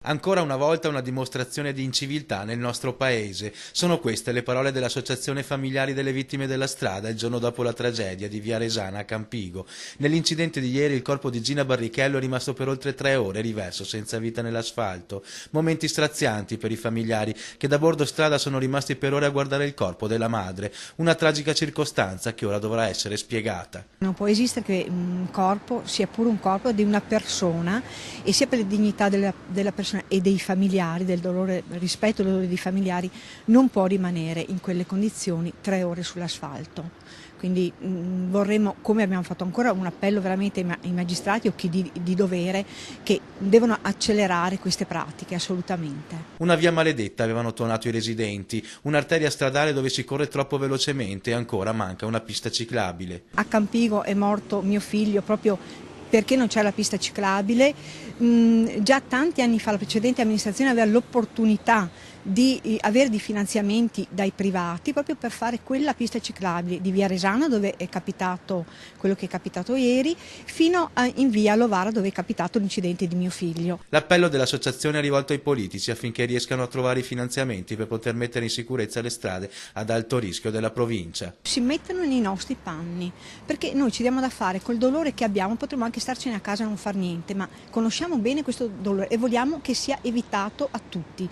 Ancora una volta una dimostrazione di inciviltà nel nostro paese. Sono queste le parole dell'Associazione Familiari delle Vittime della Strada il giorno dopo la tragedia di Via Resana a Campigo. Nell'incidente di ieri il corpo di Gina Barrichello è rimasto per oltre 3 ore riverso senza vita nell'asfalto. Momenti strazianti per i familiari che da bordo strada sono rimasti per ore a guardare il corpo della madre. Una tragica circostanza che ora dovrà essere spiegata. Non può esistere che un corpo sia pure un corpo di una persona e sia per la dignità della persona e dei familiari, del dolore, rispetto al dolore dei familiari, non può rimanere in quelle condizioni 3 ore sull'asfalto. Quindi vorremmo, come abbiamo fatto ancora, un appello veramente ai magistrati o chi di dovere che devono accelerare queste pratiche assolutamente. Una via maledetta avevano tuonato i residenti, un'arteria stradale dove si corre troppo velocemente e ancora manca una pista ciclabile. A Campigo è morto mio figlio proprio perché non c'è la pista ciclabile. Già tanti anni fa la precedente amministrazione aveva l'opportunità di avere dei finanziamenti dai privati proprio per fare quella pista ciclabile di via Resana, dove è capitato quello che è capitato ieri, fino in via Lovara, dove è capitato l'incidente di mio figlio. L'appello dell'associazione è rivolto ai politici affinché riescano a trovare i finanziamenti per poter mettere in sicurezza le strade ad alto rischio della provincia. Si mettono nei nostri panni, perché noi ci diamo da fare col dolore che abbiamo, potremmo anche starcene a casa e non far niente, ma conosciamo bene questo dolore e vogliamo che sia evitato a tutti.